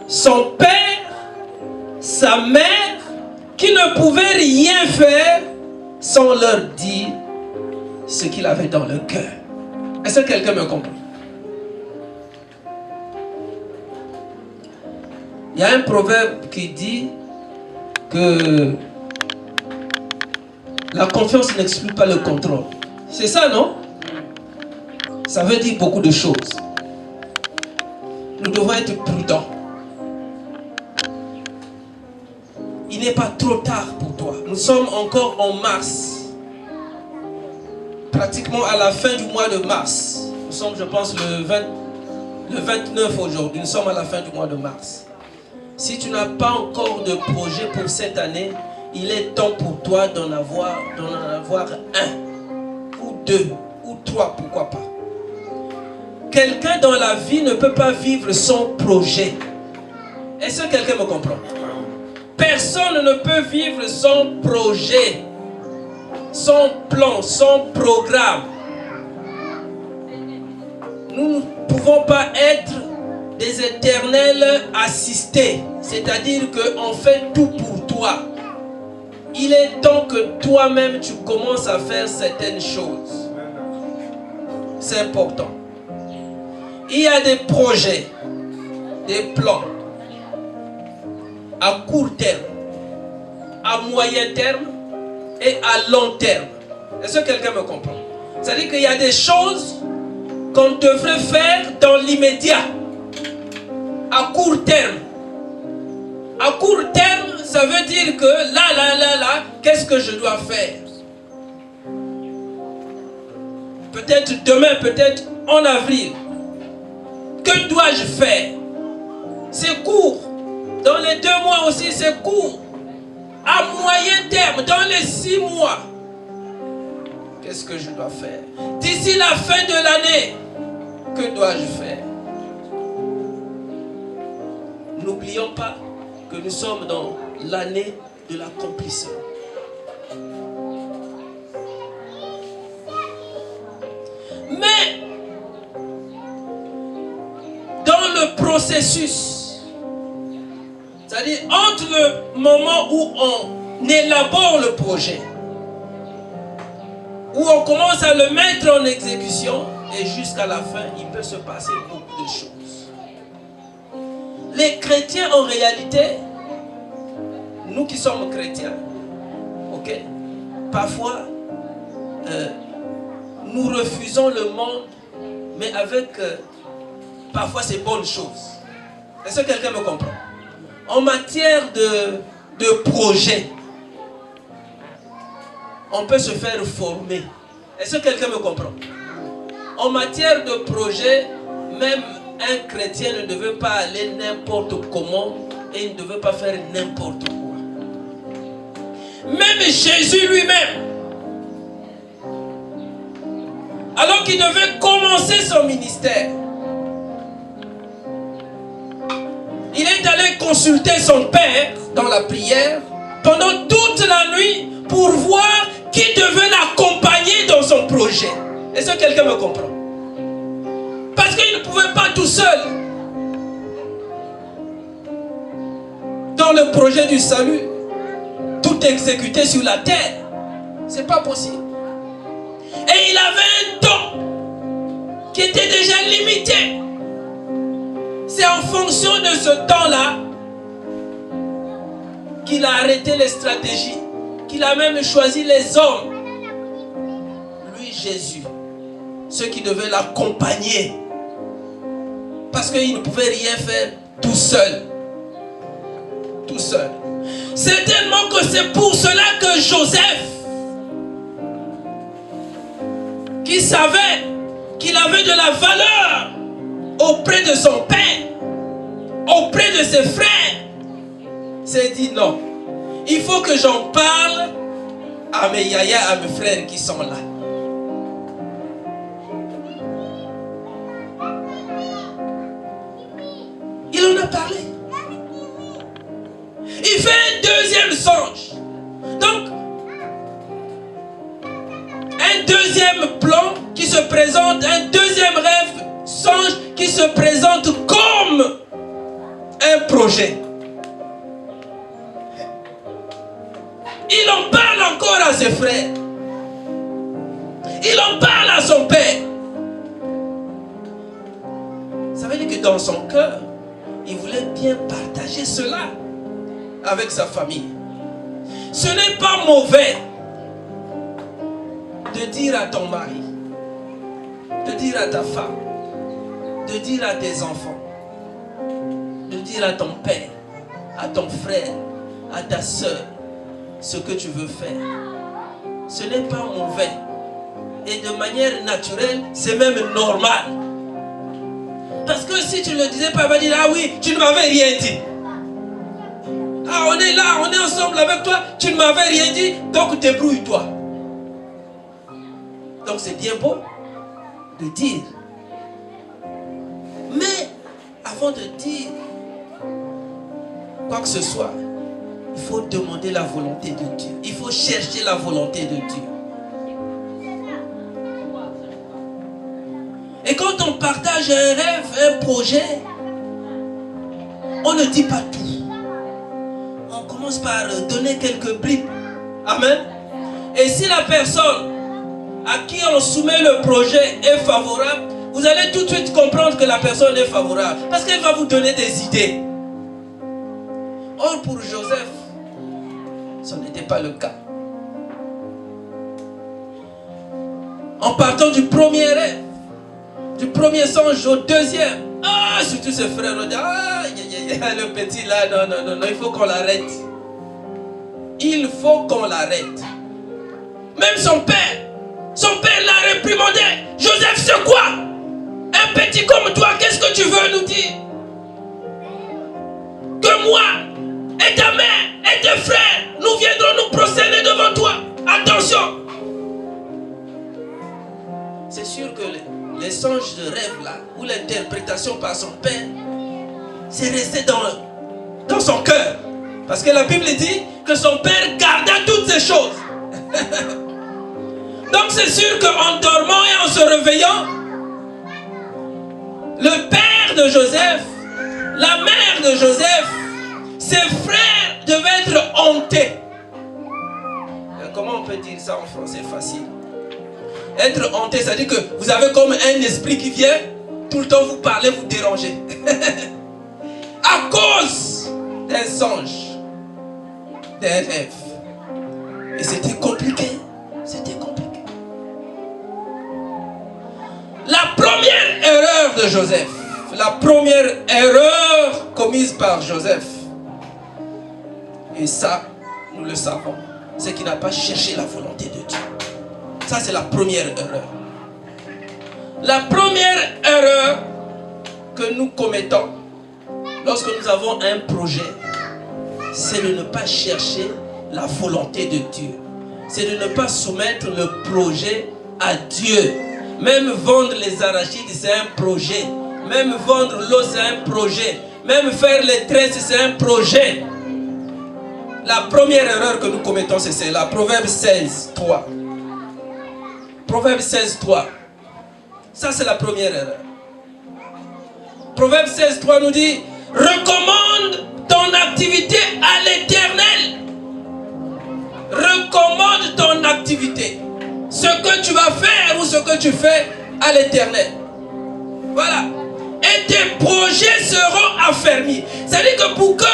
son père, sa mère, qui ne pouvaient rien faire sans leur dire ce qu'il avait dans le cœur. Est-ce que quelqu'un me comprend? Il y a un proverbe qui dit que la confiance n'exclut pas le contrôle. C'est ça, non? Ça veut dire beaucoup de choses. Nous devons être prudents. Il n'est pas trop tard pour toi. Nous sommes encore en mars. Pratiquement à la fin du mois de mars. Nous sommes, je pense, le 29 aujourd'hui. Nous sommes à la fin du mois de mars. Si tu n'as pas encore de projet pour cette année, il est temps pour toi d'en avoir un, ou deux, ou trois, pourquoi pas. Quelqu'un dans la vie ne peut pas vivre sans projet. Est-ce que quelqu'un me comprend? Personne ne peut vivre sans projet, sans plan, sans programme. Nous ne pouvons pas être des éternels assistés, c'est-à-dire qu'on fait tout pour toi. Il est temps que toi-même tu commences à faire certaines choses. C'est important. Il y a des projets, des plans à court terme, à moyen terme et à long terme. Est-ce que quelqu'un me comprend? C'est-à-dire qu'il y a des choses qu'on devrait faire dans l'immédiat, à court terme. À court terme, ça veut dire que là, qu'est-ce que je dois faire? Peut-être demain, peut-être en avril. Que dois-je faire? C'est court. Dans les 2 mois aussi, c'est court. À moyen terme, dans les 6 mois, qu'est-ce que je dois faire? D'ici la fin de l'année, que dois-je faire? N'oublions pas que nous sommes dans l'année de l'accomplissement. Mais dans le processus, c'est-à-dire entre le moment où on élabore le projet, où on commence à le mettre en exécution, et jusqu'à la fin, il peut se passer beaucoup de choses. Les chrétiens, en réalité, nous qui sommes chrétiens, ok, parfois, nous refusons le monde, mais avec parfois ces bonnes choses. Est-ce que quelqu'un me comprend? En matière de projet, on peut se faire former. Est-ce que quelqu'un me comprend? En matière de projet, même un chrétien ne devait pas aller n'importe comment et il ne devait pas faire n'importe quoi. Même Jésus lui-même, alors qu'il devait commencer son ministère, il est allé consulter son Père dans la prière pendant toute la nuit pour voir qui devait l'accompagner dans son projet. Est-ce que quelqu'un me comprend? Parce qu'il ne pouvait pas tout seul. Dans le projet du salut, tout exécuter sur la terre, c'est pas possible. Et il avait un temps qui était déjà limité. C'est en fonction de ce temps-là qu'il a arrêté les stratégies, qu'il a même choisi les hommes. Lui, Jésus, ceux qui devaient l'accompagner. Parce qu'il ne pouvait rien faire tout seul. Tout seul. Certainement que c'est pour cela que Joseph, qui savait qu'il avait de la valeur auprès de son père, auprès de ses frères, s'est dit non, il faut que j'en parle à mes yaya, à mes frères qui sont là. Il en a parlé. Il fait un deuxième songe. Donc, un deuxième plan qui se présente, un deuxième rêve, songe qui se présente comme un projet. projet. Il en parle encore à ses frères. Il en parle à son père. Ça veut dire que dans son cœur, il voulait bien partager cela avec sa famille. Ce n'est pas mauvais de dire à ton mari, de dire à ta femme, de dire à tes enfants, de dire à ton père, à ton frère, à ta soeur, ce que tu veux faire. Ce n'est pas mauvais. Et de manière naturelle, c'est même normal. Parce que si tu ne le disais pas, il va dire, ah oui, tu ne m'avais rien dit. Ah, on est là, on est ensemble avec toi, tu ne m'avais rien dit, donc débrouille-toi. Donc c'est bien beau de dire. Mais avant de dire quoi que ce soit, il faut demander la volonté de Dieu. Il faut chercher la volonté de Dieu. Et quand on partage un rêve, un projet, on ne dit pas tout. On commence par donner quelques bribes. Amen. Et si la personne à qui on soumet le projet est favorable, vous allez tout de suite comprendre que la personne est favorable. Parce qu'elle va vous donner des idées. Or, pour Joseph, ce n'était pas le cas. En partant du premier rêve, du premier songe au deuxième, ah, surtout ses frères ont dit, ah, le petit là, non, il faut qu'on l'arrête. Il faut qu'on l'arrête. Même son père l'a réprimandé. Joseph, c'est quoi? Un petit comme toi, qu'est-ce que tu veux nous dire? Que moi et ta mère et tes frères, nous viendrons nous prosterner devant toi. Attention. C'est sûr que les songes de rêve là, ou l'interprétation par son père, c'est resté dans son cœur. Parce que la Bible dit que son père garda toutes ces choses. Donc c'est sûr qu'en dormant et en se réveillant, le père de Joseph, la mère de Joseph, ses frères devaient être hantés. Comment on peut dire ça en français facile? Être hanté, ça veut dire que vous avez comme un esprit qui vient tout le temps vous parler, vous déranger. À cause d'un songe, d'un rêve. Et c'était compliqué. C'était compliqué. La première erreur de Joseph, la première erreur commise par Joseph, et ça, nous le savons, c'est qu'il n'a pas cherché la volonté de Dieu. Ça, c'est la première erreur. La première erreur que nous commettons lorsque nous avons un projet, c'est de ne pas chercher la volonté de Dieu. C'est de ne pas soumettre le projet à Dieu. Même vendre les arachides, c'est un projet. Même vendre l'eau, c'est un projet. Même faire les tresses, c'est un projet. La première erreur que nous commettons, c'est celle-là. Proverbe 16, 3. Proverbe 16, 3. Ça, c'est la première erreur. Proverbe 16, 3 nous dit, recommande ton activité à l'Éternel. Recommande ton activité. Ce que tu vas faire ou ce que tu fais à l'Éternel. Voilà. Et tes projets seront affermis. C'est-à-dire que pour que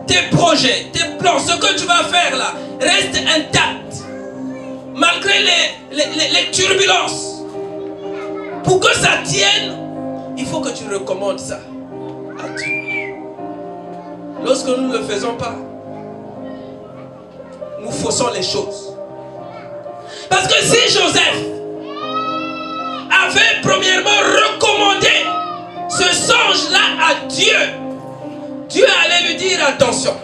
tes projets, tes plans, ce que tu vas faire là, restent intacts. Malgré les turbulences. Pour que ça tienne, il faut que tu recommandes ça à Dieu. Lorsque nous ne le faisons pas, nous faussons les choses. Parce que si Joseph avait premièrement recommandé ce songe-là à Dieu, Dieu allait lui dire attention.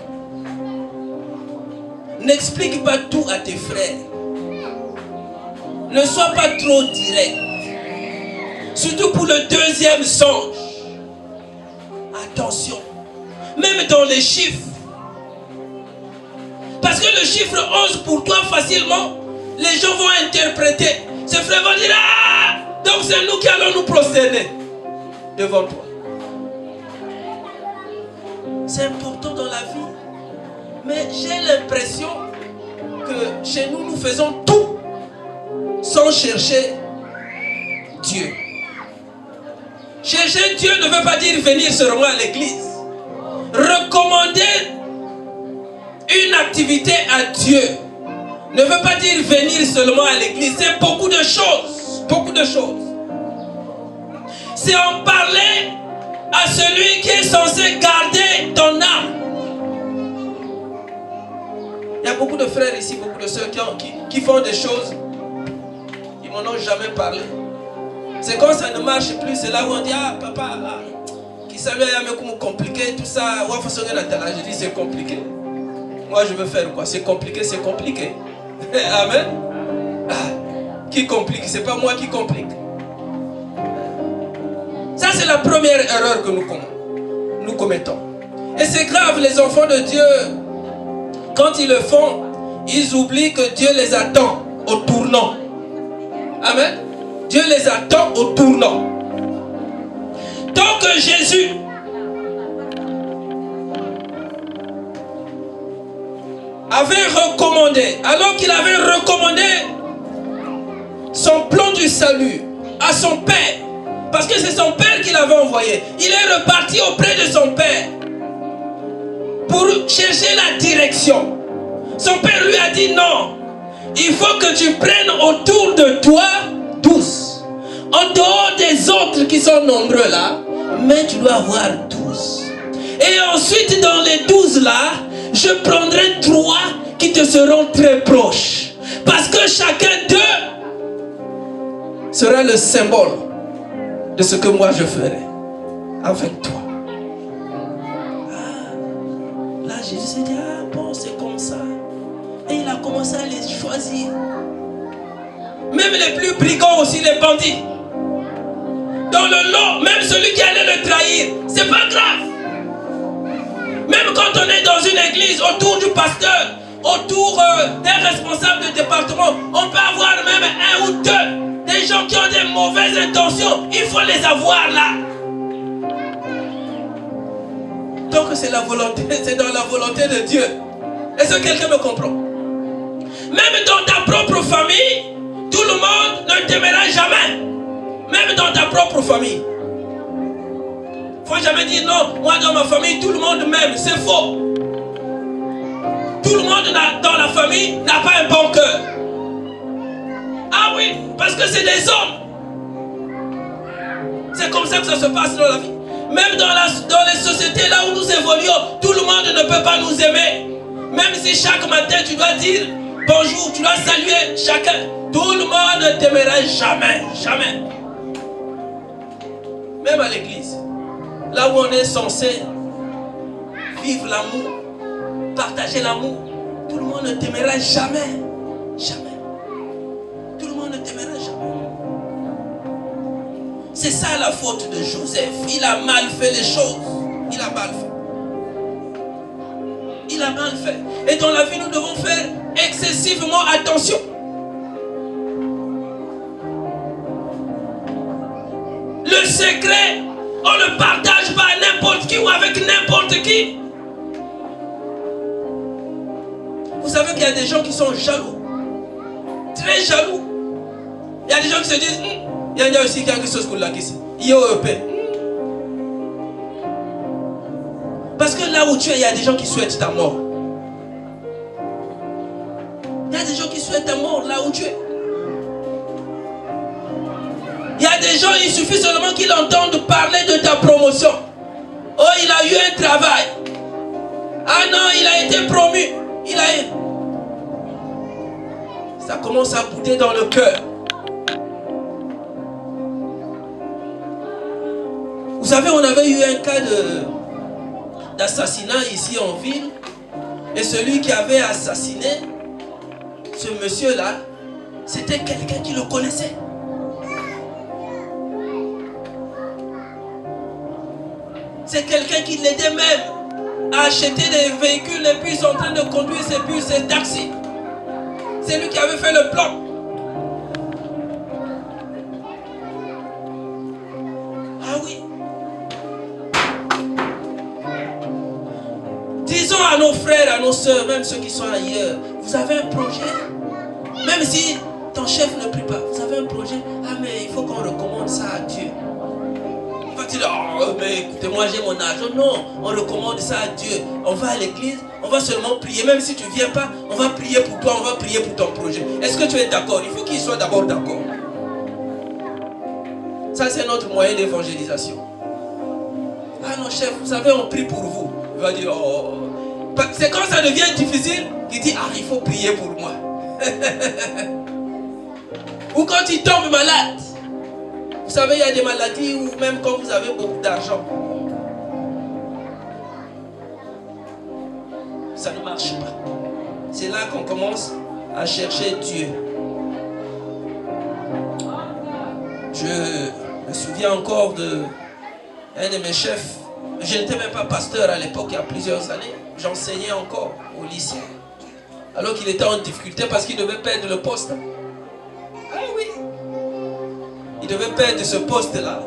N'explique pas tout à tes frères. Ne sois pas trop direct. Surtout pour le deuxième songe. Attention. Même dans les chiffres. Parce que le chiffre 11 pour toi facilement, les gens vont interpréter. Ces frères vont dire, ah, donc c'est nous qui allons nous prosterner devant toi. C'est important dans la vie. Mais j'ai l'impression que chez nous, nous faisons tout sans chercher Dieu. Chercher Dieu ne veut pas dire venir seulement à l'église. Recommander une activité à Dieu ne veut pas dire venir seulement à l'église. C'est beaucoup de choses. Beaucoup de choses. C'est en parler à celui qui est censé garder ton âme. Il y a beaucoup de frères ici, beaucoup de sœurs qui font des choses. Ils m'en ont jamais parlé. C'est quand ça ne marche plus, c'est là où on dit, ah papa, qui savait comment compliqué, tout ça. Je dis c'est compliqué. Moi je veux faire quoi? C'est compliqué, c'est compliqué. Amen. Qui complique? C'est pas moi qui complique. Ça c'est la première erreur que nous commettons. Et c'est grave, les enfants de Dieu, quand ils le font, ils oublient que Dieu les attend au tournant. Amen. Dieu les attend au tournant. Tant que Jésus avait recommandé, alors qu'il avait recommandé son plan du salut à son Père, parce que c'est son Père qui l'avait envoyé, il est reparti auprès de son Père pour chercher la direction. Son Père lui a dit non, il faut que tu prennes autour de toi 12. En dehors des autres qui sont nombreux là, mais tu dois avoir 12. Et ensuite dans les 12 là, je prendrai 3 qui te seront très proches. Parce que chacun d'eux sera le symbole de ce que moi je ferai avec toi. Là Jésus s'est dit, ah bon c'est comme ça. Et il a commencé à les choisir. Même les plus brigands aussi, les bandits. Dans le lot, même celui qui allait le trahir, c'est pas grave. Même quand on est dans une église, autour du pasteur, autour d'un responsable de département, on peut avoir même 1 ou 2. Des gens qui ont des mauvaises intentions, il faut les avoir là. Donc c'est la volonté, c'est dans la volonté de Dieu. Est-ce que quelqu'un me comprend? Même dans ta propre famille, tout le monde ne t'aimera jamais. Même dans ta propre famille. Il ne faut jamais dire non, moi dans ma famille, tout le monde m'aime. C'est faux. Tout le monde dans la famille n'a pas un bon cœur. Ah oui, parce que c'est des hommes. C'est comme ça que ça se passe dans la vie. Même dans les sociétés là où nous évoluons, tout le monde ne peut pas nous aimer. Même si chaque matin tu dois dire bonjour, tu dois saluer chacun. Tout le monde ne t'aimera jamais, jamais. Même à l'église, là où on est censé vivre l'amour, partager l'amour, tout le monde ne t'aimera jamais. Jamais. Tout le monde ne t'aimera jamais. C'est ça la faute de Joseph. Il a mal fait les choses. Il a mal fait. Il a mal fait. Et dans la vie, nous devons faire excessivement attention. Le secret, on ne le partage pas à n'importe qui ou avec n'importe qui. Vous savez qu'il y a des gens qui sont jaloux. Très jaloux. Il y a des gens qui se disent, il y a aussi quelque chose qu'on l'a dit. Parce que là où tu es, il y a des gens qui souhaitent ta mort. Il y a des gens qui souhaitent ta mort là où tu es. Il y a des gens, il suffit seulement qu'ils entendent parler de ta promotion. Oh, il a eu un travail. Ah non, il a été promu. Il a eu. Ça commence à bouder dans le cœur. Vous savez, on avait eu un cas d'assassinat ici en ville. Et celui qui avait assassiné ce monsieur-là, c'était quelqu'un qui le connaissait. C'est quelqu'un qui l'aidait même à acheter des véhicules et puis ils sont en train de conduire ses bus, ses taxis. C'est lui qui avait fait le plan. Ah oui. à nos frères, à nos soeurs, même ceux qui sont ailleurs. Vous avez un projet. Même si ton chef ne prie pas, vous avez un projet. Ah mais il faut qu'on recommande ça à Dieu. Il va te dire, oh mais écoutez, moi j'ai mon argent. Non, on recommande ça à Dieu. On va à l'église, on va seulement prier. Même si tu ne viens pas, on va prier pour toi, on va prier pour ton projet. Est-ce que tu es d'accord? Il faut qu'il soit d'abord d'accord. Ça c'est notre moyen d'évangélisation. Ah non chef, vous savez, on prie pour vous. Il va dire, oh. C'est quand ça devient difficile qu'il dit, ah il faut prier pour moi. Ou quand il tombe malade. Vous savez, il y a des maladies où même quand vous avez beaucoup d'argent, ça ne marche pas. C'est là qu'on commence à chercher Dieu. Je me souviens encore d'un de mes chefs. Je n'étais même pas pasteur à l'époque, il y a plusieurs années. J'enseignais encore au lycée. Alors qu'il était en difficulté parce qu'il devait perdre le poste. Ah oui. Il devait perdre ce poste-là.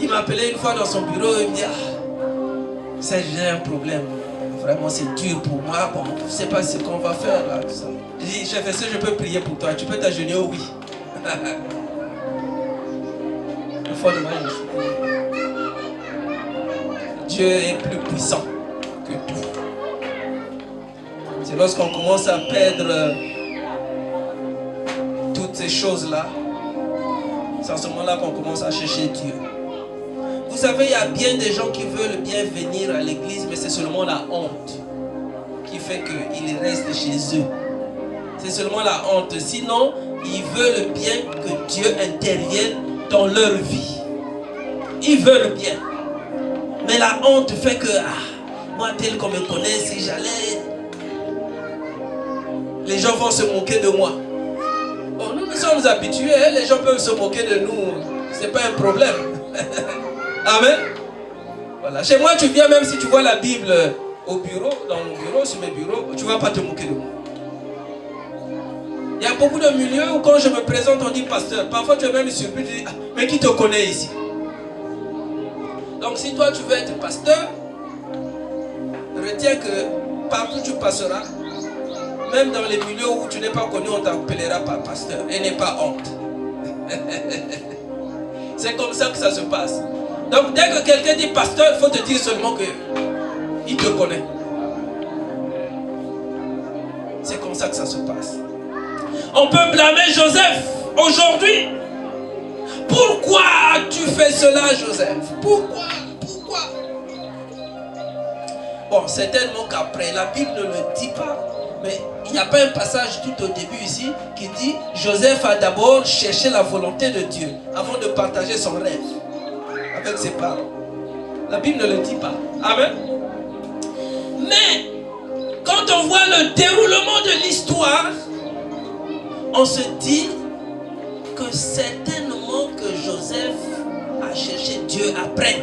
Il m'appelait une fois dans son bureau et il me dit, ah, ça j'ai un problème. Vraiment c'est dur pour moi. Bon, je ne sais pas ce qu'on va faire là. Tout ça. Je dis, chef, est-ce que je peux prier pour toi? Tu peux t'agenouiller? Oui. Une fois de moi, je me suis dit, Dieu est plus puissant que tout. C'est lorsqu'on commence à perdre toutes ces choses-là, c'est à ce moment-là qu'on commence à chercher Dieu. Vous savez, il y a bien des gens qui veulent bien venir à l'église, mais c'est seulement la honte qui fait qu'ils restent chez eux. C'est seulement la honte. Sinon, ils veulent bien que Dieu intervienne dans leur vie. Ils veulent bien. Mais la honte fait que, moi tel qu'on me connaît, si j'allais, les gens vont se moquer de moi. Bon, nous sommes habitués, hein, les gens peuvent se moquer de nous. Ce n'est pas un problème. Amen. Voilà. Chez moi, tu viens, même si tu vois la Bible au bureau, dans mon bureau, sur mes bureaux, tu ne vas pas te moquer de moi. Il y a beaucoup de milieux où quand je me présente, on dit pasteur. Parfois, tu es même surpris, tu dis, ah, mais qui te connaît ici? Donc, si toi, tu veux être pasteur, retiens que partout tu passeras, même dans les milieux où tu n'es pas connu, on t'appellera pas pasteur. Et n'aie pas honte. C'est comme ça que ça se passe. Donc, dès que quelqu'un dit pasteur, il faut te dire seulement qu'il te connaît. C'est comme ça que ça se passe. On peut blâmer Joseph aujourd'hui. Pourquoi as-tu fait cela, Joseph? Pourquoi? Bon, certainement qu'après, la Bible ne le dit pas. Mais il n'y a pas un passage tout au début ici qui dit Joseph a d'abord cherché la volonté de Dieu avant de partager son rêve avec ses parents. La Bible ne le dit pas. Amen. Mais quand on voit le déroulement de l'histoire, on se dit que certainement que Joseph a cherché Dieu après.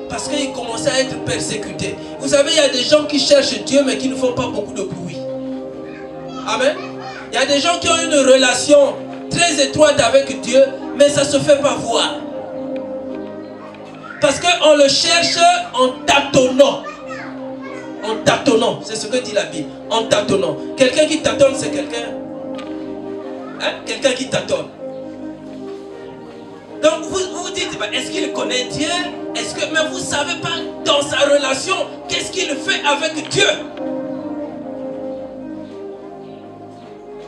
Parce qu'il commençait à être persécuté. Vous savez, il y a des gens qui cherchent Dieu mais qui ne font pas beaucoup de bruit. Amen. Il y a des gens qui ont une relation très étroite avec Dieu, mais ça ne se fait pas voir. Parce qu'on le cherche en tâtonnant. En tâtonnant, c'est ce que dit la Bible. En tâtonnant. Quelqu'un qui tâtonne, c'est quelqu'un. Hein? Quelqu'un qui tâtonne. Donc vous vous dites, est-ce qu'il connaît Dieu? Mais vous ne savez pas dans sa relation, qu'est-ce qu'il fait avec Dieu?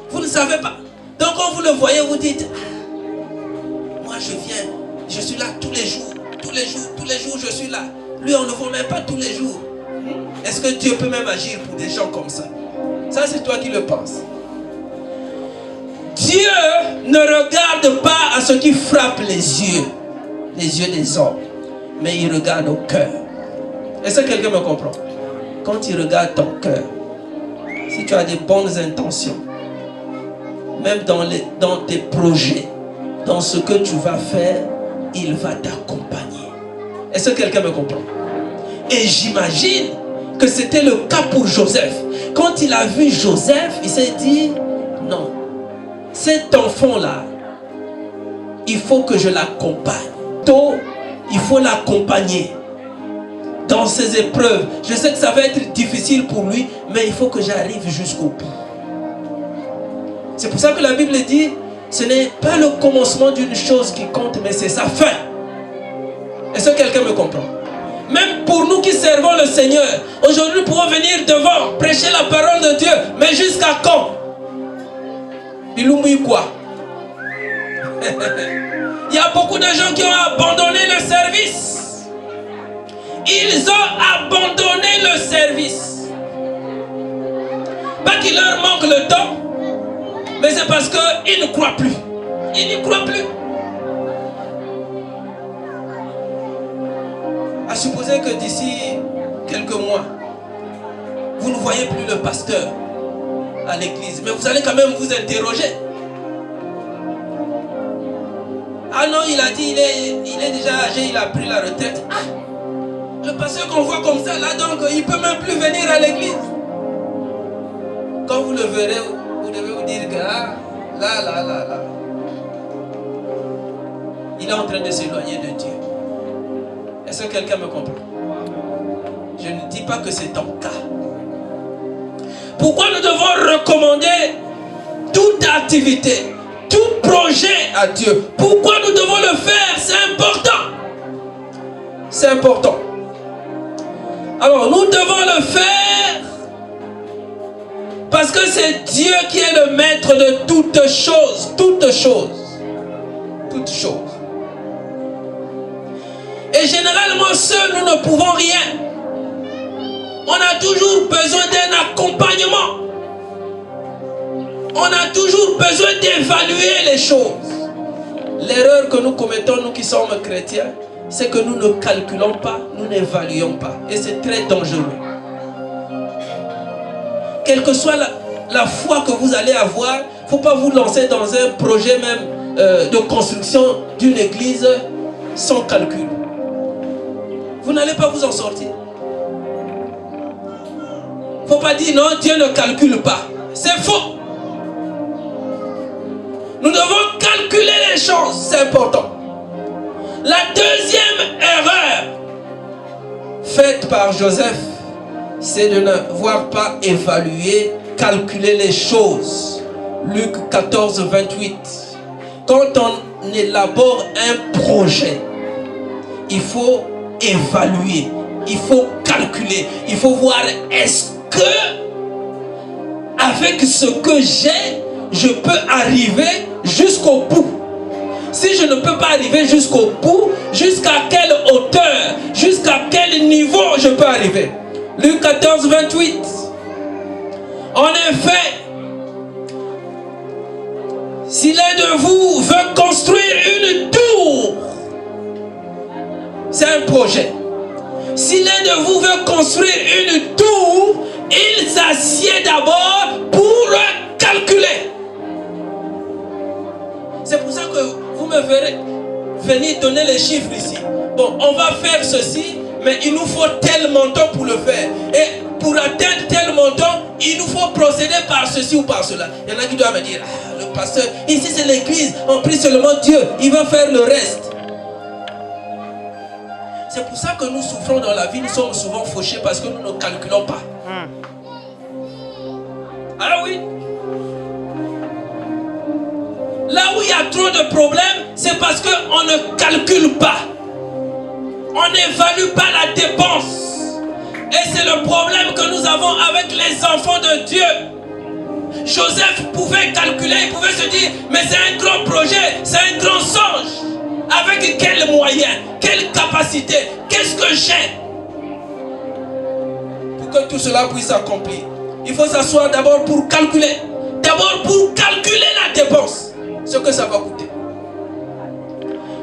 Vous ne savez pas. Donc quand vous le voyez, vous dites, moi je viens, je suis là tous les jours, je suis là. Lui on ne le voit même pas tous les jours. Est-ce que Dieu peut même agir pour des gens comme ça? Ça c'est toi qui le penses. Dieu ne regarde pas à ce qui frappe les yeux des hommes, mais il regarde au cœur. Est-ce que quelqu'un me comprend? Quand il regarde ton cœur, si tu as des bonnes intentions, même dans tes projets, dans ce que tu vas faire, il va t'accompagner. Est-ce que quelqu'un me comprend? Et j'imagine que c'était le cas pour Joseph. Quand il a vu Joseph, il s'est dit, non, cet enfant-là, il faut que je l'accompagne. Tôt, il faut l'accompagner. dans ces épreuves. Je sais que ça va être difficile pour lui, mais il faut que j'arrive jusqu'au bout. C'est pour ça que la Bible dit, ce n'est pas le commencement d'une chose qui compte, mais c'est sa fin. Est-ce que quelqu'un me comprend? Même pour nous qui servons le Seigneur, aujourd'hui nous pouvons venir devant, prêcher la parole de Dieu, mais jusqu'à quand? Il oublie quoi? Il y a beaucoup de gens qui ont abandonné le service. Ils ont abandonné le service. Pas qu'il leur manque le temps, mais c'est parce qu'ils ne croient plus. Ils n'y croient plus. À supposer que d'ici quelques mois, vous ne voyez plus le pasteur à l'église, mais vous allez quand même vous interroger. Ah non, il a dit, il est déjà âgé, il a pris la retraite. Ah, le pasteur qu'on voit comme ça, là, donc, il ne peut même plus venir à l'église. Quand vous le verrez, vous devez vous dire que, ah, là. Il est en train de s'éloigner de Dieu. Est-ce que quelqu'un me comprend? Je ne dis pas que c'est ton cas. Pourquoi nous devons recommander toute activité, tout projet à Dieu? Pourquoi nous devons le faire? C'est important. C'est important. Alors, nous devons le faire parce que c'est Dieu qui est le maître de toutes choses. Toutes choses. Toutes choses. Et généralement, seuls, nous ne pouvons rien. On a toujours besoin d'un accompagnement. On a toujours besoin d'évaluer les choses. L'erreur que nous commettons, nous qui sommes chrétiens, c'est que nous ne calculons pas, nous n'évaluons pas. Et c'est très dangereux. Quelle que soit la foi que vous allez avoir, il ne faut pas vous lancer dans un projet même de construction d'une église sans calcul. Vous n'allez pas vous en sortir. Il ne faut pas dire non, Dieu ne calcule pas. C'est faux. Nous devons calculer les choses, c'est important. La deuxième erreur faite par Joseph, c'est de n'avoir pas évalué, calculé les choses. Luc 14, 28. Quand on élabore un projet, il faut évaluer, il faut calculer, il faut voir est-ce que avec ce que j'ai, je peux arriver jusqu'au bout. Si je ne peux pas arriver jusqu'au bout, jusqu'à quelle hauteur, jusqu'à quel niveau je peux arriver? Luc 14, 28. En effet, si l'un de vous veut construire une tour, c'est un projet. Si l'un de vous veut construire une tour, il s'assied d'abord pour calculer. C'est pour ça que vous me verrez venir donner les chiffres ici. Bon, on va faire ceci, mais il nous faut tel montant pour le faire. Et pour atteindre tel montant, il nous faut procéder par ceci ou par cela. Il y en a qui doivent me dire, ah, le pasteur, ici c'est l'église, on prie seulement Dieu, il va faire le reste. C'est pour ça que nous souffrons dans la vie, nous sommes souvent fauchés parce que nous ne calculons pas. Ah oui. Là où il y a trop de problèmes, c'est parce qu'on ne calcule pas. On n'évalue pas la dépense. Et c'est le problème que nous avons avec les enfants de Dieu. Joseph pouvait calculer, il pouvait se dire, mais c'est un grand projet, c'est un grand songe. Avec quels moyens, quelle capacité, qu'est-ce que j'ai pour que tout cela puisse s'accomplir? Il faut s'asseoir d'abord pour calculer. D'abord pour calculer la dépense, ce que ça va coûter.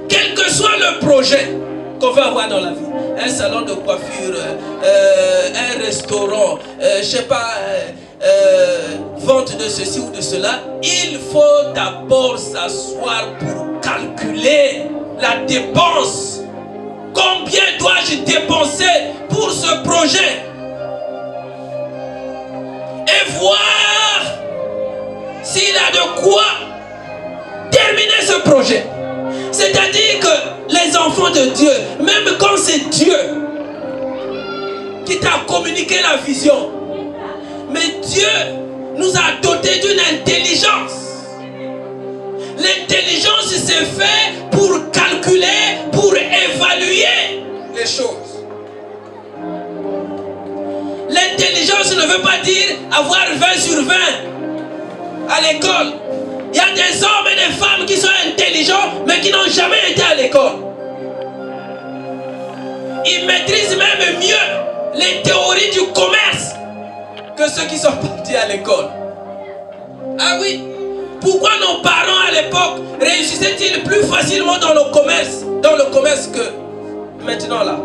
Quel que soit le projet qu'on va avoir dans la vie, un salon de coiffure, un restaurant, je sais pas, vente de ceci ou de cela, il faut d'abord s'asseoir pour calculer la dépense. Combien dois-je dépenser pour ce projet? Et voir s'il a de quoi terminer ce projet. C'est-à-dire que les enfants de Dieu, même quand c'est Dieu qui t'a communiqué la vision. Mais Dieu nous a dotés d'une intelligence. L'intelligence s'est faite pour calculer, pour évaluer les choses. L'intelligence ne veut pas dire avoir 20 sur 20 à l'école. Il y a des hommes et des femmes qui sont intelligents mais qui n'ont jamais été à l'école. Ils maîtrisent même mieux les théories du commerce que ceux qui sont partis à l'école. Ah oui, pourquoi nos parents à l'époque réussissaient-ils plus facilement dans le commerce que maintenant là?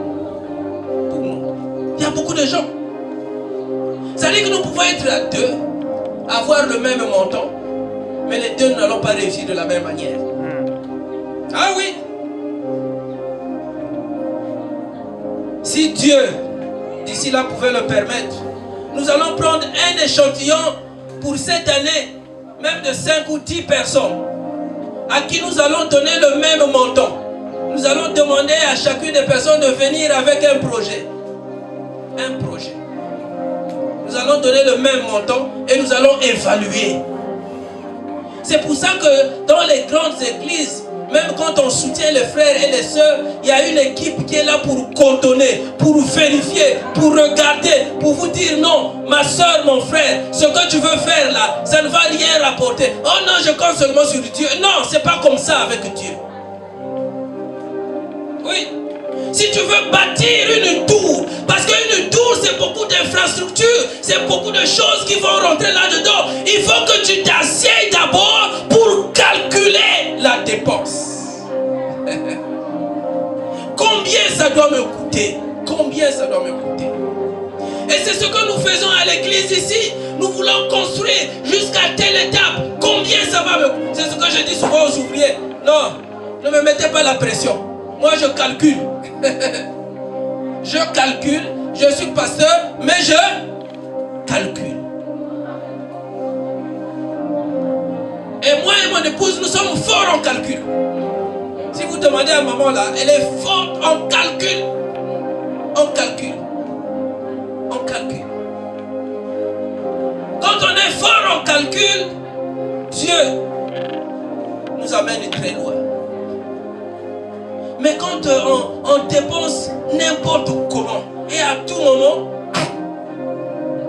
Pour nous, il y a beaucoup de gens. Ça veut dire que nous pouvons être à deux, avoir le même montant, mais les deux n'allons pas réussir de la même manière. Ah oui. Si Dieu, d'ici là, pouvait le permettre, nous allons prendre un échantillon pour cette année, même de 5 ou 10 personnes, à qui nous allons donner le même montant. Nous allons demander à chacune des personnes de venir avec un projet. Un projet. Nous allons donner le même montant et nous allons évaluer. C'est pour ça que dans les grandes églises, même quand on soutient les frères et les sœurs, il y a une équipe qui est là pour coordonner, pour vérifier, pour regarder, pour vous dire non, ma soeur, mon frère, ce que tu veux faire là, ça ne va rien rapporter. Oh non, je compte seulement sur Dieu. Non, c'est pas comme ça avec Dieu. Oui. Si tu veux bâtir une tour, parce qu'une tour c'est beaucoup d'infrastructures, c'est beaucoup de choses qui vont rentrer là-dedans. Il faut que tu t'assieds d'abord pour calculer la dépense. Combien ça doit me coûter? Combien ça doit me coûter? Et c'est ce que nous faisons à l'église ici. Nous voulons construire jusqu'à telle étape. Combien ça va me coûter? C'est ce que je dis souvent aux ouvriers. Non, ne me mettez pas la pression. Moi je calcule. Je calcule, je suis pasteur, mais je calcule. Et moi et mon épouse, nous sommes forts en calcul. Si vous demandez à maman là, elle est forte en calcul. En calcul. En calcul. Quand on est fort en calcul, Dieu nous amène très loin. Mais quand on dépense n'importe comment et à tout moment,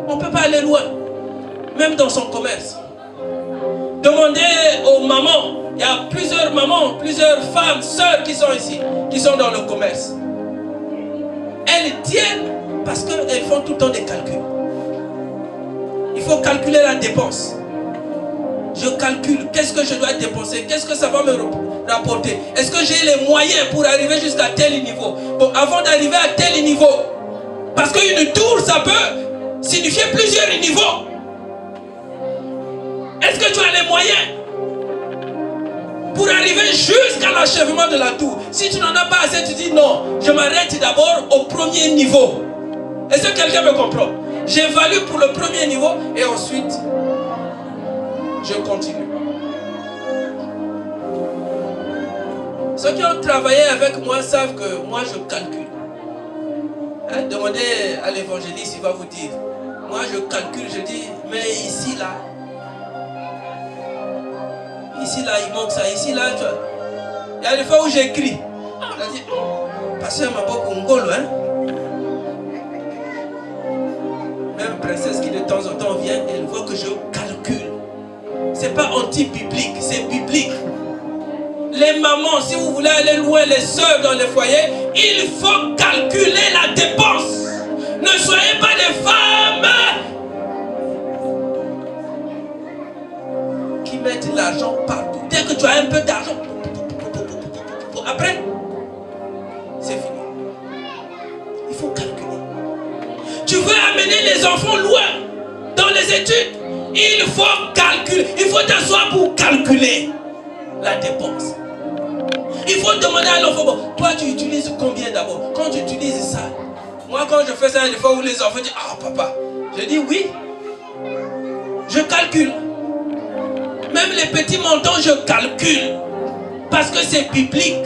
on ne peut pas aller loin, même dans son commerce. Demandez aux mamans, il y a plusieurs mamans, plusieurs femmes, sœurs qui sont ici, qui sont dans le commerce. Elles tiennent parce qu'elles font tout le temps des calculs. Il faut calculer la dépense. Je calcule, qu'est-ce que je dois dépenser, qu'est-ce que ça va me rapporter, est-ce que j'ai les moyens pour arriver jusqu'à tel niveau. Bon, avant d'arriver à tel niveau, parce qu'une tour ça peut signifier plusieurs niveaux. Est-ce que tu as les moyens pour arriver jusqu'à l'achèvement de la tour? Si tu n'en as pas assez, tu dis non, je m'arrête d'abord au premier niveau. Est-ce que quelqu'un me comprend? J'évalue pour le premier niveau et ensuite je continue. Ceux qui ont travaillé avec moi savent que moi je calcule. Hein? Demandez à l'évangéliste, il va vous dire. Moi je calcule, je dis, mais ici là, il manque ça, ici là, tu vois. Il y a des fois où j'écris. On a dit, pasteur Maboko Ngolo, hein. Même princesse qui de temps en temps vient, elle voit que je calcule. C'est pas anti-biblique, c'est biblique. Les mamans, si vous voulez aller loin, les sœurs dans les foyers, il faut calculer la dépense. Ne soyez pas des femmes qui mettent l'argent partout. Dès que tu as un peu d'argent, après, c'est fini. Il faut calculer. Tu veux amener les enfants loin dans les études, il faut calculer. Il faut t'asseoir pour calculer la dépense. Il faut demander à l'enfant, bon, toi tu utilises combien d'abord? Quand tu utilises ça, moi quand je fais ça, des fois où les enfants disent, ah papa, je dis oui, je calcule. Même les petits montants, je calcule. Parce que c'est biblique.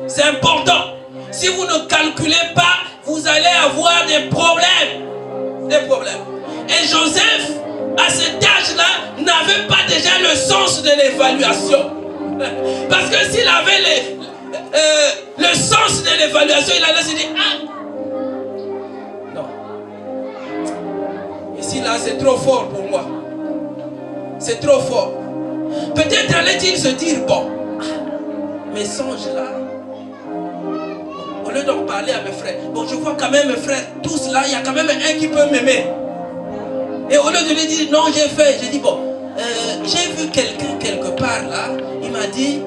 C'est important. Si vous ne calculez pas, vous allez avoir des problèmes. Des problèmes. Et Joseph, à cet âge-là, n'avait pas déjà le sens de l'évaluation. Parce que s'il avait le sens de l'évaluation, il allait se dire, ah, non. Ici, là, c'est trop fort pour moi. C'est trop fort. Peut-être allait-il se dire, bon, mes songes là, au lieu d'en parler à mes frères, bon, je vois quand même mes frères, tous là, il y a quand même un qui peut m'aimer. Et au lieu de lui dire, non, j'ai dit, bon, j'ai vu quelqu'un quelque part là, il m'a dit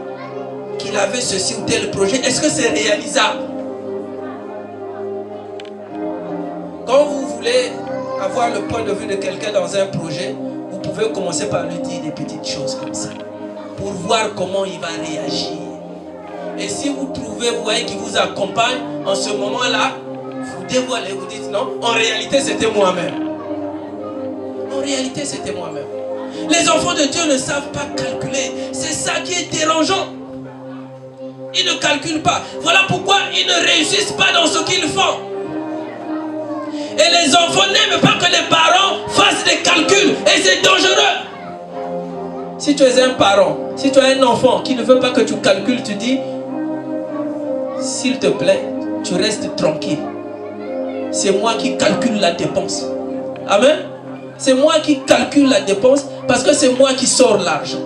qu'il avait ceci ou tel projet. Est-ce que c'est réalisable? Quand vous voulez avoir le point de vue de quelqu'un dans un projet, vous pouvez commencer par lui dire des petites choses comme ça, pour voir comment il va réagir. Et si vous trouvez, vous voyez qu'il vous accompagne, en ce moment-là, vous dévoilez, vous dites non, en réalité c'était moi-même. En réalité c'était moi-même. Les enfants de Dieu ne savent pas calculer. C'est ça qui est dérangeant. Ils ne calculent pas. Voilà pourquoi ils ne réussissent pas dans ce qu'ils font. Et les enfants n'aiment pas que les parents fassent des calculs. Et c'est dangereux. Si tu es un parent, si tu as un enfant qui ne veut pas que tu calcules, tu dis, s'il te plaît, tu restes tranquille. C'est moi qui calcule la dépense. Amen. C'est moi qui calcule la dépense parce que c'est moi qui sors l'argent.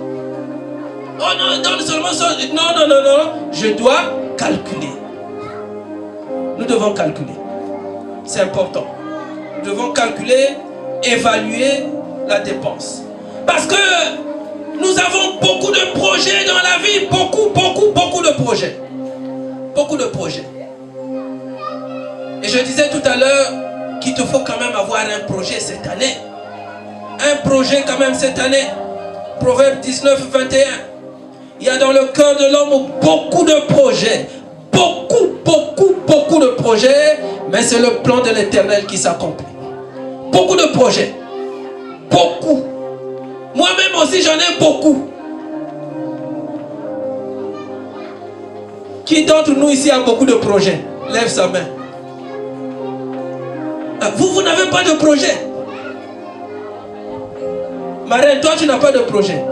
Oh non, donne seulement ça. Non, non, non, non. Je dois calculer. Nous devons calculer. C'est important. Nous devons calculer, évaluer la dépense. Parce que nous avons beaucoup de projets dans la vie. Beaucoup de projets. Beaucoup de projets. Et je disais tout à l'heure qu'il te faut quand même avoir un projet cette année. Un projet quand même cette année. Proverbe 19, 21. Il y a dans le cœur de l'homme beaucoup de projets. Beaucoup de projets. Mais c'est le plan de l'Éternel qui s'accomplit. Beaucoup de projets. Beaucoup. Moi-même aussi j'en ai beaucoup. Qui d'entre nous ici a beaucoup de projets? Lève sa main. Vous n'avez pas de projet. Marraine, toi tu n'as pas de projet.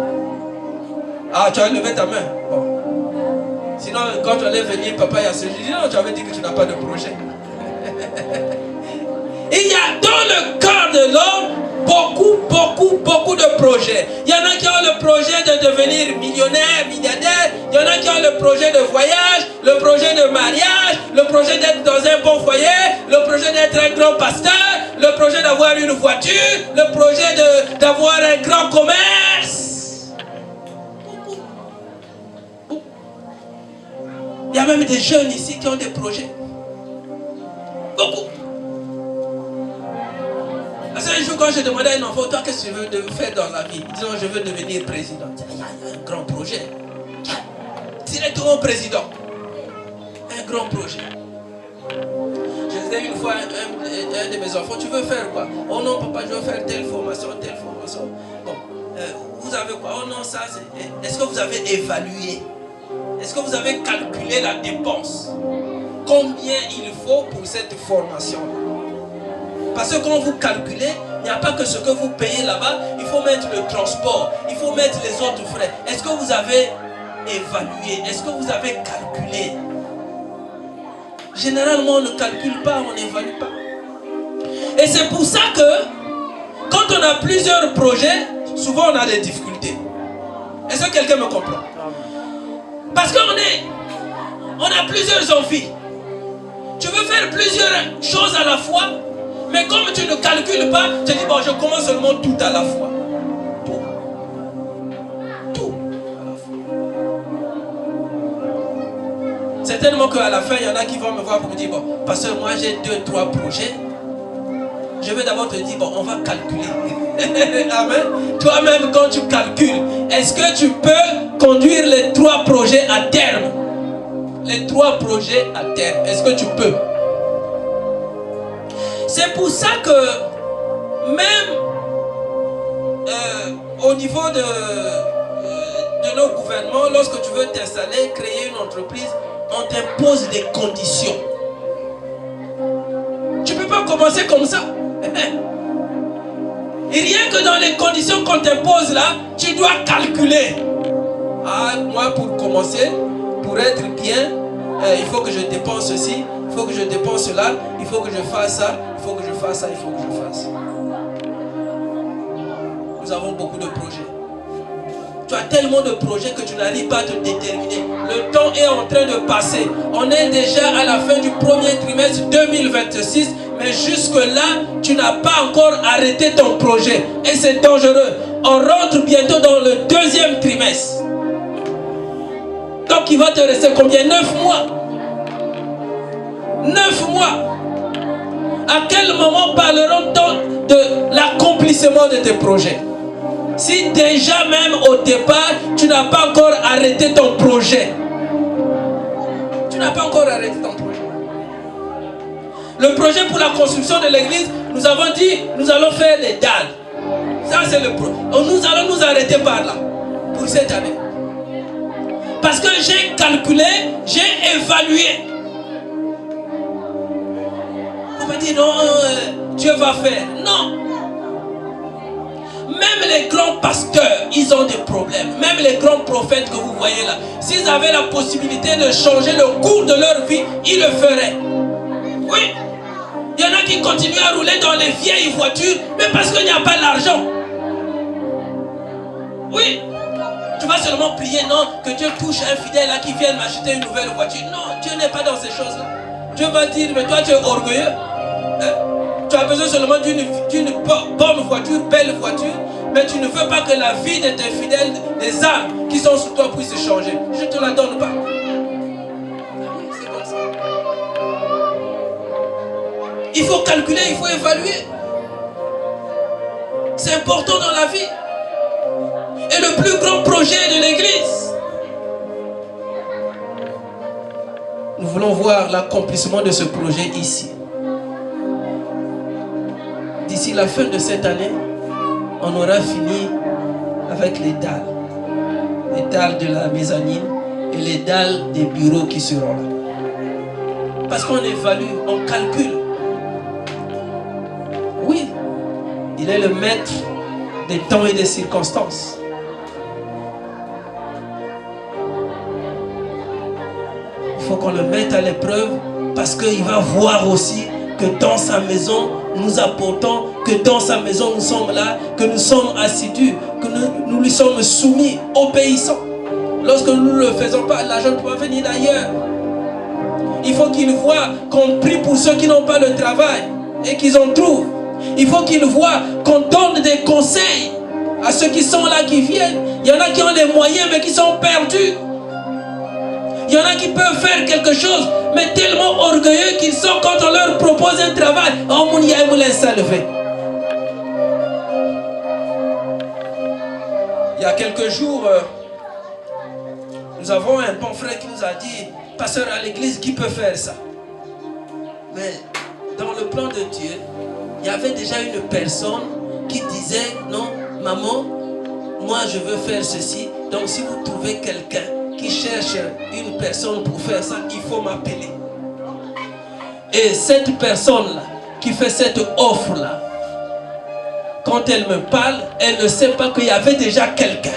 Ah, tu as levé ta main. Bon. Sinon, quand tu allais venir, papa, il y a ce dit non, tu avais dit que tu n'as pas de projet. Il y a dans le cœur de l'homme beaucoup de projets. Il y en a qui ont le projet de devenir millionnaire, milliardaire. Il y en a qui ont le projet de voyage, le projet de mariage, le projet d'être dans un bon foyer, le projet d'être un grand pasteur, le projet d'avoir une voiture, le projet d'avoir un grand commerce. Il y a même des jeunes ici qui ont des projets. Beaucoup. Un jour, quand je demandais à un enfant, toi, qu'est-ce que tu veux faire dans la vie? Disons, je veux devenir président. Il y a un grand projet. Directement président. Un grand projet. Je disais une fois à un de mes enfants, tu veux faire quoi? Oh non, papa, je veux faire telle formation, telle formation. Bon, vous avez quoi? Oh non, ça, c'est... Est-ce que vous avez évalué? Est-ce que vous avez calculé la dépense? Combien il faut pour cette formation-là? Parce que quand vous calculez, il n'y a pas que ce que vous payez là-bas, il faut mettre le transport, il faut mettre les autres frais. Est-ce que vous avez évalué? Est-ce que vous avez calculé? Généralement, on ne calcule pas, on n'évalue pas. Et c'est pour ça que, quand on a plusieurs projets, souvent on a des difficultés. Est-ce que quelqu'un me comprend? Parce qu'on a plusieurs envies. Tu veux faire plusieurs choses à la fois. Mais comme tu ne calcules pas, tu dis, bon, je commence seulement tout à la fois. Tout à la fois. Certainement qu'à la fin, il y en a qui vont me voir pour me dire, bon, parce que moi j'ai 2-3 projets. Je vais d'abord te dire, bon, on va calculer. Amen. Toi-même, quand tu calcules, est-ce que tu peux conduire les 3 projets à terme? Les 3 projets à terme, est-ce que tu peux? C'est pour ça que même au niveau de nos gouvernements, lorsque tu veux t'installer, créer une entreprise, on t'impose des conditions. commencer comme ça. Et rien que dans les conditions qu'on t'impose là, tu dois calculer. Ah, moi pour commencer, pour être bien, il faut que je dépense ceci, il faut que je dépense cela, il faut que je fasse ça, il faut que je fasse ça, il faut que je fasse. Nous avons beaucoup de projets. Tu as tellement de projets que tu n'arrives pas à te déterminer. Le temps est en train de passer. On est déjà à la fin du premier trimestre 2026. Mais jusque-là, tu n'as pas encore arrêté ton projet. Et c'est dangereux. On rentre bientôt dans le deuxième trimestre. Donc il va te rester combien? 9 mois. 9 mois. À quel moment parlerons-nous de l'accomplissement de tes projets? Si déjà même au départ, tu n'as pas encore arrêté ton projet. Tu n'as pas encore arrêté ton projet. Le projet pour la construction de l'église, nous avons dit, nous allons faire les dalles. Ça c'est le projet. Nous allons nous arrêter par là, pour cette année. Parce que j'ai calculé, j'ai évalué. On va dire non, Dieu va faire. Non. Même les grands pasteurs, ils ont des problèmes. Même les grands prophètes que vous voyez là, s'ils avaient la possibilité de changer le cours de leur vie, ils le feraient. Oui. Il y en a qui continuent à rouler dans les vieilles voitures, mais parce qu'il n'y a pas l'argent. Oui. Tu vas seulement prier, non, que Dieu touche un fidèle là qui vienne m'acheter une nouvelle voiture. Non, Dieu n'est pas dans ces choses-là. Dieu va dire, mais toi tu es orgueilleux. Hein? Tu as besoin seulement d'une bonne voiture, belle voiture, mais tu ne veux pas que la vie de tes fidèles, des âmes qui sont sous toi puisse changer. Je ne te la donne pas. C'est comme ça. Il faut calculer, il faut évaluer. C'est important dans la vie. Et le plus grand projet de l'église. Nous voulons voir l'accomplissement de ce projet ici. D'ici la fin de cette année, on aura fini avec les dalles. Les dalles de la mezzanine et les dalles des bureaux qui seront là. Parce qu'on évalue, on calcule. Oui, il est le maître des temps et des circonstances. Il faut qu'on le mette à l'épreuve parce qu'il va voir aussi que dans sa maison, nous apportons, que dans sa maison, nous sommes là, que nous sommes assidus, que nous lui sommes soumis, obéissants. Lorsque nous ne le faisons pas, l'argent ne peut pas venir d'ailleurs. Il faut qu'il voit qu'on prie pour ceux qui n'ont pas le travail et qu'ils en trouvent. Il faut qu'il voit qu'on donne des conseils à ceux qui sont là, qui viennent. Il y en a qui ont les moyens mais qui sont perdus. Il y en a qui peuvent faire quelque chose, mais tellement orgueilleux qu'ils sont quand on leur propose un travail. Oh, mon Dieu, vous laisse ça lever. Il y a quelques jours, nous avons un bon frère qui nous a dit, pasteur à l'église, qui peut faire ça? Mais dans le plan de Dieu, il y avait déjà une personne qui disait, non, maman, moi je veux faire ceci. Donc si vous trouvez quelqu'un qui cherche une personne pour faire ça, il faut m'appeler. Et cette personne-là, qui fait cette offre-là, quand elle me parle, elle ne sait pas qu'il y avait déjà quelqu'un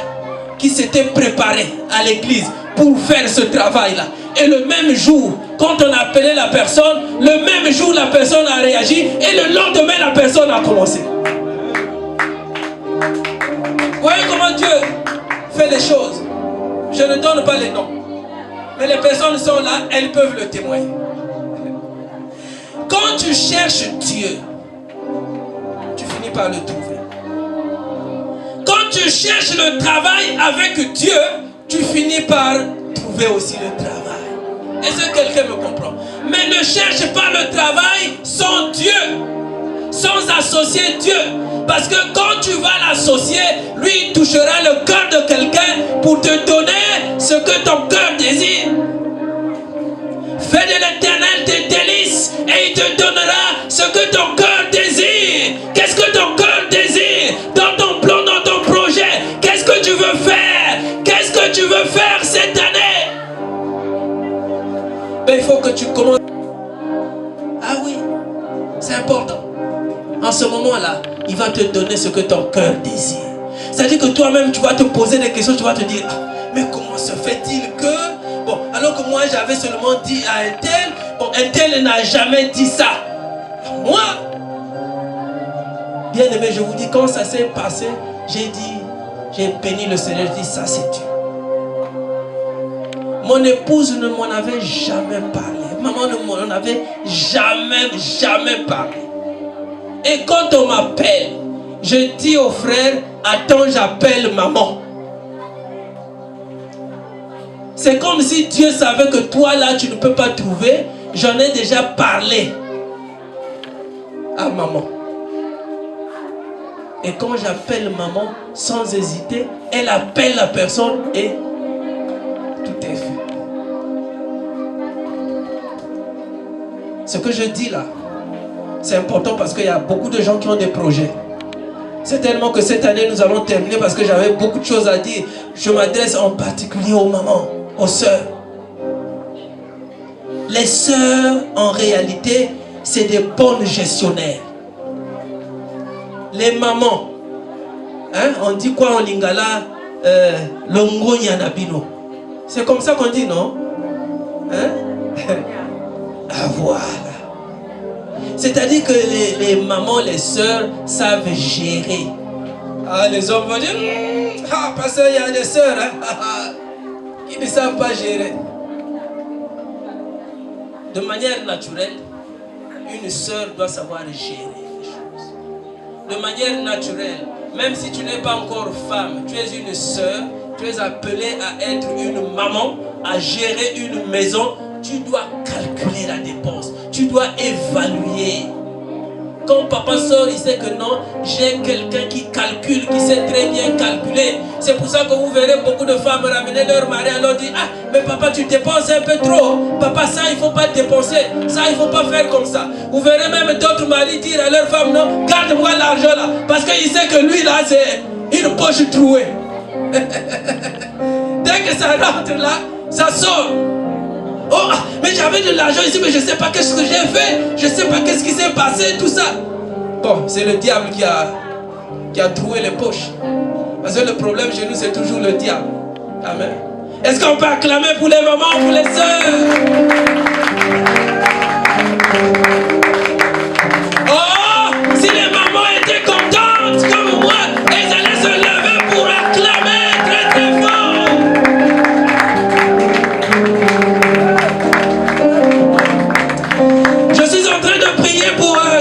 qui s'était préparé à l'église pour faire ce travail-là. Et le même jour, quand on a appelé la personne, le même jour, la personne a réagi et le lendemain, la personne a commencé. Vous voyez comment Dieu fait les choses? Je ne donne pas les noms. Mais les personnes sont là, elles peuvent le témoigner. Quand tu cherches Dieu, tu finis par le trouver. Quand tu cherches le travail avec Dieu, tu finis par trouver aussi le travail. Est-ce que quelqu'un me comprend? Mais ne cherche pas le travail sans Dieu, sans associer Dieu. Parce que quand tu vas l'associer, lui il touchera le cœur de quelqu'un pour te donner ce que ton cœur désire. Fais de l'Éternel tes délices et il te donnera ce que ton cœur désire. Qu'est-ce que ton cœur désire dans ton plan, dans ton projet? Qu'est-ce que tu veux faire? Qu'est-ce que tu veux faire cette année? Ben, il faut que tu commences. Ah oui, ça C'est important. En ce moment-là, il va te donner ce que ton cœur désire. C'est-à-dire que toi-même, tu vas te poser des questions, tu vas te dire, ah, mais comment se fait-il que... Bon, alors que moi, j'avais seulement dit à un tel, bon, un tel n'a jamais dit ça. Moi, bien aimé, je vous dis, quand ça s'est passé, j'ai béni le Seigneur, je dis, ça c'est Dieu. Mon épouse ne m'en avait jamais parlé. Maman ne m'en avait jamais parlé. Et quand on m'appelle, je dis au frère, attends, j'appelle maman. C'est comme si Dieu savait que toi là, tu ne peux pas trouver. J'en ai déjà parlé à maman. Et quand j'appelle maman, sans hésiter, elle appelle la personne et tout est fait. Ce que je dis là, c'est important parce qu'il y a beaucoup de gens qui ont des projets. C'est tellement que cette année, nous allons terminer parce que j'avais beaucoup de choses à dire. Je m'adresse en particulier aux mamans, aux sœurs. Les sœurs, en réalité, c'est des bonnes gestionnaires. Les mamans, hein, on dit quoi en lingala? Longo Yanabino. C'est comme ça qu'on dit, non? Hein? Ah, voilà. C'est-à-dire que les mamans, les sœurs savent gérer. Ah, les hommes vont dire, ah, parce qu'il y a des sœurs hein, qui ne savent pas gérer. De manière naturelle, une sœur doit savoir gérer les choses. De manière naturelle, même si tu n'es pas encore femme, tu es une sœur, tu es appelée à être une maman, à gérer une maison. Tu dois calculer la dépense. Tu dois évaluer. Quand papa sort, il sait que non, j'ai quelqu'un qui calcule, qui sait très bien calculer. C'est pour ça que vous verrez beaucoup de femmes ramener leur mari à leur dire, ah, mais papa, tu dépenses un peu trop. Papa, ça, il ne faut pas dépenser. Ça, il ne faut pas faire comme ça. Vous verrez même d'autres maris dire à leur femme, non, garde-moi l'argent là. Parce qu'il sait que lui là, c'est une poche trouée. Dès que ça rentre là, ça sort. Oh, mais j'avais de l'argent ici, mais je ne sais pas qu'est-ce que j'ai fait. Je ne sais pas qu'est-ce qui s'est passé, tout ça. Bon, c'est le diable qui a troué les poches. Parce que le problème chez nous, c'est toujours le diable. Amen. Est-ce qu'on peut acclamer pour les mamans, pour les sœurs? Oh, si les mamans étaient contentes comme moi, elles allaient se lever pour acclamer très très fort.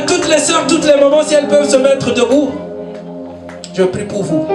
Toutes les sœurs, toutes les mamans, si elles peuvent se mettre debout, je prie pour vous.